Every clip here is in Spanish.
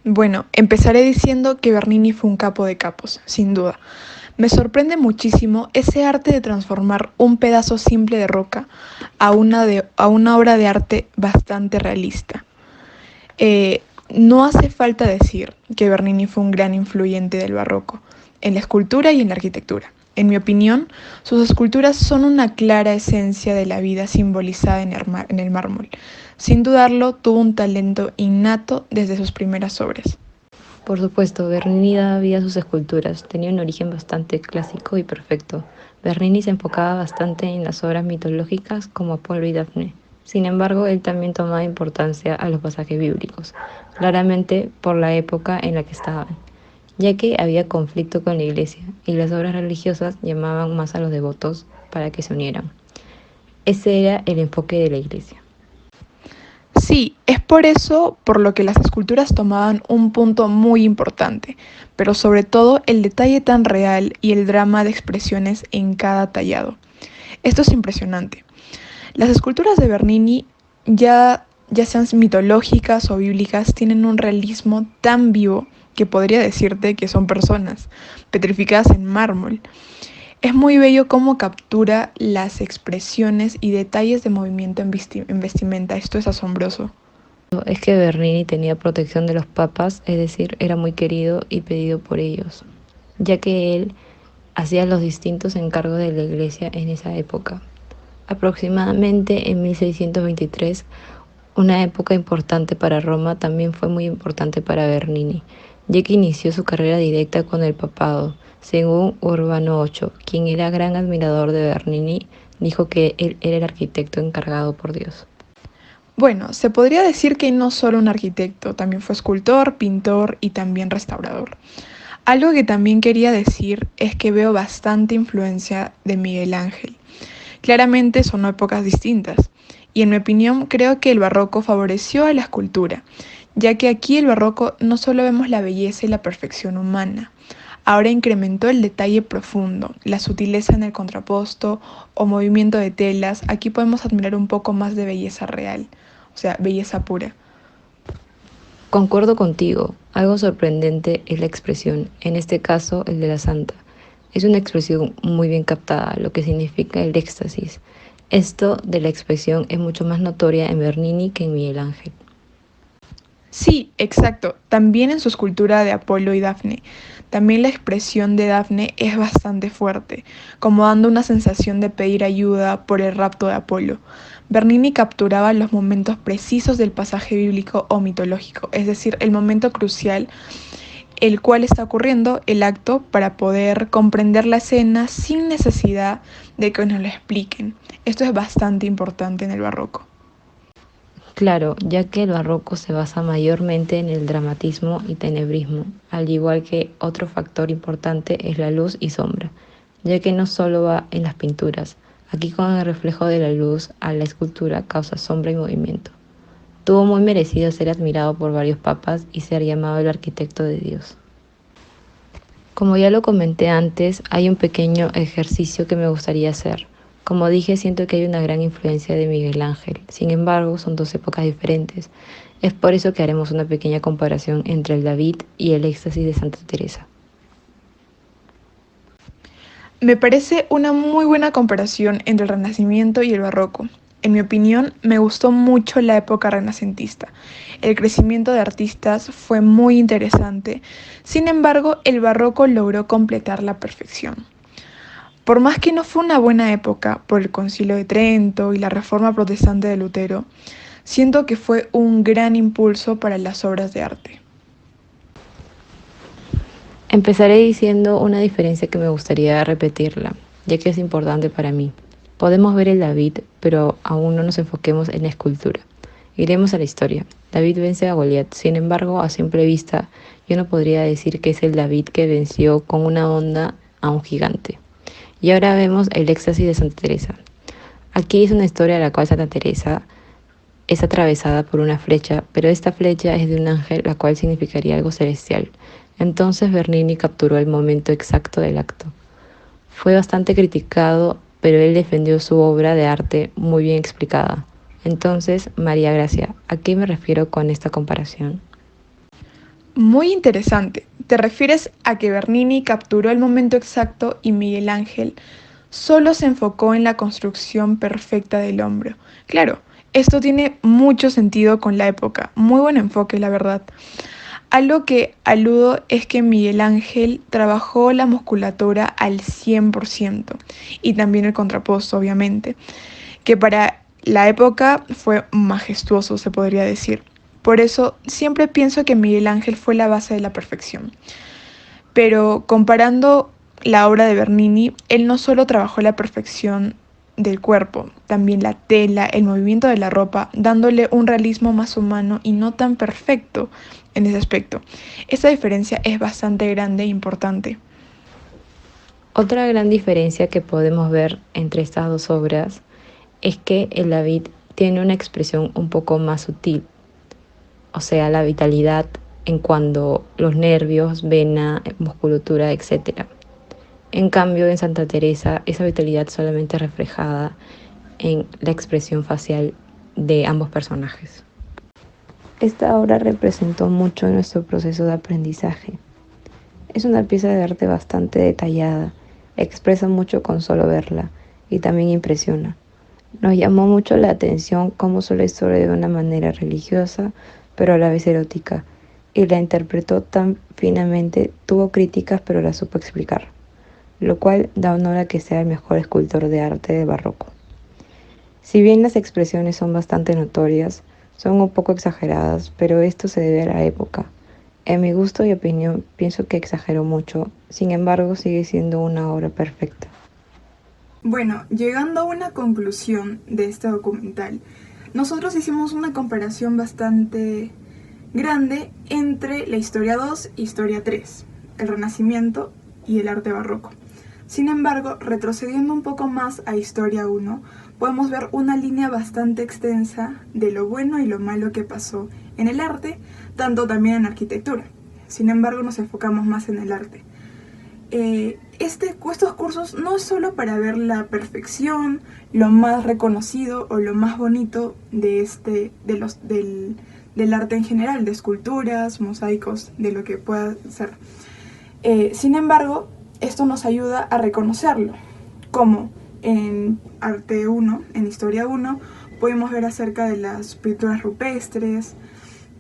Bueno, empezaré diciendo que Bernini fue un capo de capos, sin duda. Me sorprende muchísimo ese arte de transformar un pedazo simple de roca a una obra de arte bastante realista. No hace falta decir que Bernini fue un gran influyente del barroco, en la escultura y en la arquitectura. En mi opinión, sus esculturas son una clara esencia de la vida simbolizada en el mármol. Sin dudarlo, tuvo un talento innato desde sus primeras obras. Por supuesto, Bernini daba vida a sus esculturas, tenía un origen bastante clásico y perfecto. Bernini se enfocaba bastante en las obras mitológicas como Apolo y Dafne. Sin embargo, él también tomaba importancia a los pasajes bíblicos, claramente por la época en la que estaban, ya que había conflicto con la iglesia y las obras religiosas llamaban más a los devotos para que se unieran. Ese era el enfoque de la iglesia. Sí, es por eso por lo que las esculturas tomaban un punto muy importante, pero sobre todo el detalle tan real y el drama de expresiones en cada tallado. Esto es impresionante. Las esculturas de Bernini, ya sean mitológicas o bíblicas, tienen un realismo tan vivo que podría decirte que son personas, petrificadas en mármol. Es muy bello cómo captura las expresiones y detalles de movimiento en vestimenta. Esto es asombroso. Es que Bernini tenía protección de los papas, es decir, era muy querido y pedido por ellos, ya que él hacía los distintos encargos de la iglesia en esa época. Aproximadamente en 1623, una época importante para Roma, también fue muy importante para Bernini, ya que inició su carrera directa con el papado. Según Urbano VIII, quien era gran admirador de Bernini, dijo que él era el arquitecto encargado por Dios. Bueno, se podría decir que no solo un arquitecto, también fue escultor, pintor y también restaurador. Algo que también quería decir es que veo bastante influencia de Miguel Ángel. Claramente son épocas distintas, y en mi opinión creo que el barroco favoreció a la escultura, ya que aquí el barroco no solo vemos la belleza y la perfección humana, ahora incrementó el detalle profundo, la sutileza en el contraposto o movimiento de telas. Aquí podemos admirar un poco más de belleza real, o sea, belleza pura. Concuerdo contigo, algo sorprendente es la expresión, en este caso el de la santa. Es una expresión muy bien captada, lo que significa el éxtasis. Esto de la expresión es mucho más notoria en Bernini que en Miguel Ángel. Sí, exacto. También en su escultura de Apolo y Dafne. También la expresión de Dafne es bastante fuerte, como dando una sensación de pedir ayuda por el rapto de Apolo. Bernini capturaba los momentos precisos del pasaje bíblico o mitológico, es decir, el momento crucial, el cual está ocurriendo el acto para poder comprender la escena sin necesidad de que nos lo expliquen. Esto es bastante importante en el barroco. Claro, ya que el barroco se basa mayormente en el dramatismo y tenebrismo, al igual que otro factor importante es la luz y sombra, ya que no solo va en las pinturas, aquí con el reflejo de la luz a la escultura causa sombra y movimiento. Tuvo muy merecido ser admirado por varios papas y ser llamado el arquitecto de Dios. Como ya lo comenté antes, hay un pequeño ejercicio que me gustaría hacer. Como dije, siento que hay una gran influencia de Miguel Ángel. Sin embargo, son dos épocas diferentes. Es por eso que haremos una pequeña comparación entre el David y el éxtasis de Santa Teresa. Me parece una muy buena comparación entre el Renacimiento y el Barroco. En mi opinión, me gustó mucho la época renacentista. El crecimiento de artistas fue muy interesante. Sin embargo, el Barroco logró completar la perfección. Por más que no fue una buena época por el Concilio de Trento y la Reforma Protestante de Lutero, siento que fue un gran impulso para las obras de arte. Empezaré diciendo una diferencia que me gustaría repetirla, ya que es importante para mí. Podemos ver el David, pero aún no nos enfoquemos en la escultura. Iremos a la historia. David vence a Goliat, sin embargo, a simple vista, yo no podría decir que es el David que venció con una onda a un gigante. Y ahora vemos el éxtasis de Santa Teresa. Aquí es una historia en la cual Santa Teresa es atravesada por una flecha, pero esta flecha es de un ángel, la cual significaría algo celestial. Entonces Bernini capturó el momento exacto del acto. Fue bastante criticado, pero él defendió su obra de arte muy bien explicada. Entonces, María Gracia, ¿a qué me refiero con esta comparación? Muy interesante. ¿Te refieres a que Bernini capturó el momento exacto y Miguel Ángel solo se enfocó en la construcción perfecta del hombro? Claro, esto tiene mucho sentido con la época. Muy buen enfoque, la verdad. Algo que aludo es que Miguel Ángel trabajó la musculatura al 100% y también el contraposto, obviamente, que para la época fue majestuoso, se podría decir. Por eso siempre pienso que Miguel Ángel fue la base de la perfección. Pero comparando la obra de Bernini, él no solo trabajó la perfección del cuerpo, también la tela, el movimiento de la ropa, dándole un realismo más humano y no tan perfecto en ese aspecto. Esta diferencia es bastante grande e importante. Otra gran diferencia que podemos ver entre estas dos obras es que el David tiene una expresión un poco más sutil, o sea, la vitalidad en cuanto los nervios, vena, musculatura, etcétera. En cambio, en Santa Teresa, esa vitalidad solamente es reflejada en la expresión facial de ambos personajes. Esta obra representó mucho nuestro proceso de aprendizaje. Es una pieza de arte bastante detallada, expresa mucho con solo verla y también impresiona. Nos llamó mucho la atención cómo usó la historia de una manera religiosa, pero a la vez erótica, y la interpretó tan finamente, tuvo críticas pero la supo explicar, lo cual da honor a que sea el mejor escultor de arte del barroco. Si bien las expresiones son bastante notorias, son un poco exageradas, pero esto se debe a la época. En mi gusto y opinión, pienso que exageró mucho, sin embargo sigue siendo una obra perfecta. Bueno, llegando a una conclusión de este documental, nosotros hicimos una comparación bastante grande entre la historia 2 y historia 3, el Renacimiento y el arte barroco. Sin embargo, retrocediendo un poco más a historia 1, podemos ver una línea bastante extensa de lo bueno y lo malo que pasó en el arte, tanto también en arquitectura. Sin embargo, nos enfocamos más en el arte. Estos cursos no es solo para ver la perfección, lo más reconocido o lo más bonito del arte en general, de esculturas, mosaicos, de lo que pueda ser. Sin embargo, esto nos ayuda a reconocerlo, como en Arte 1, en Historia 1, podemos ver acerca de las pinturas rupestres,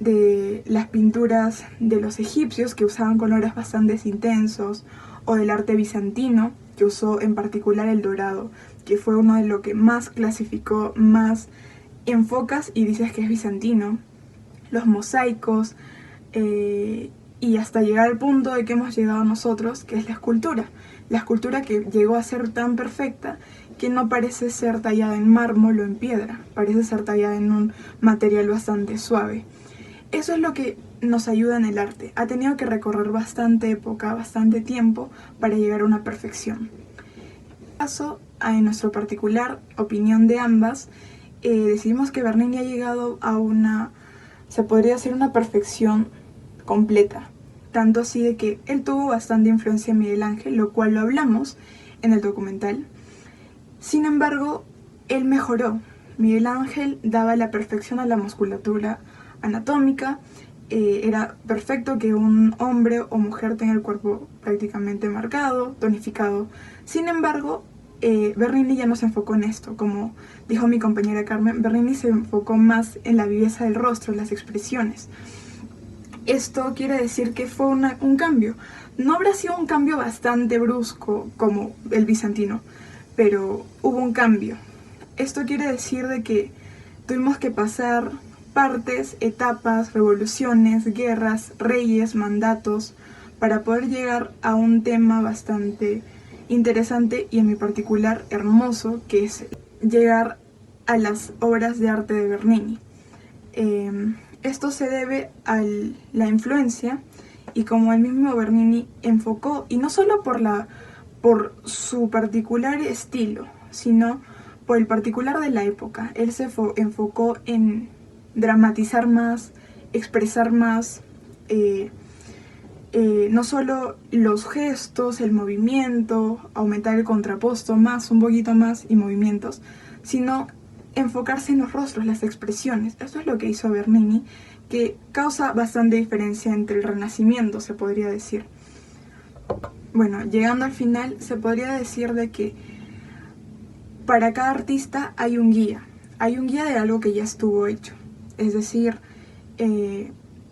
de las pinturas de los egipcios que usaban colores bastante intensos, o del arte bizantino, que usó en particular el dorado, que fue uno de lo que más clasificó, más enfocas y dices que es bizantino, los mosaicos, y hasta llegar al punto de que hemos llegado nosotros, que es la escultura que llegó a ser tan perfecta que no parece ser tallada en mármol o en piedra, parece ser tallada en un material bastante suave. Eso es lo que nos ayuda en el arte. Ha tenido que recorrer bastante época, bastante tiempo para llegar a una perfección. En caso, en nuestra particular opinión de ambas, decidimos que Bernini ha llegado a se podría decir una perfección completa. Tanto así de que él tuvo bastante influencia en Miguel Ángel, lo cual lo hablamos en el documental. Sin embargo, él mejoró. Miguel Ángel daba la perfección a la musculatura anatómica, era perfecto que un hombre o mujer tenga el cuerpo prácticamente marcado, tonificado. Sin embargo, Bernini ya no se enfocó en esto, como dijo mi compañera Carmen, Bernini se enfocó más en la viveza del rostro, las expresiones. Esto quiere decir que fue un cambio. No habrá sido un cambio bastante brusco como el bizantino, pero hubo un cambio. Esto quiere decir de que tuvimos que pasar partes, etapas, revoluciones, guerras, reyes, mandatos, para poder llegar a un tema bastante interesante y en mi particular hermoso, que es llegar a las obras de arte de Bernini. Esto se debe a la influencia y como el mismo Bernini enfocó, y no solo por su particular estilo, sino por el particular de la época. Él se enfocó en dramatizar más, expresar más, no solo los gestos, el movimiento, aumentar el contraposto más, un poquito más y movimientos, sino enfocarse en los rostros, las expresiones. Eso es lo que hizo Bernini, que causa bastante diferencia entre el Renacimiento, se podría decir. Bueno, llegando al final, se podría decir de que para cada artista hay un guía de algo que ya estuvo hecho. Es decir,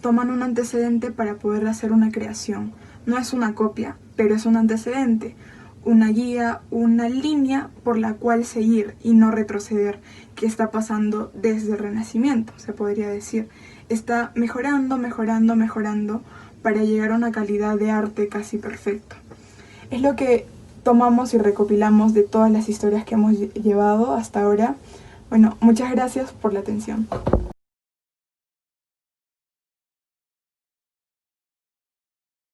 toman un antecedente para poder hacer una creación. No es una copia, pero es un antecedente, una guía, una línea por la cual seguir y no retroceder, que está pasando desde el Renacimiento, se podría decir. Está mejorando, mejorando, mejorando para llegar a una calidad de arte casi perfecta. Es lo que tomamos y recopilamos de todas las historias que hemos llevado hasta ahora. Bueno, muchas gracias por la atención.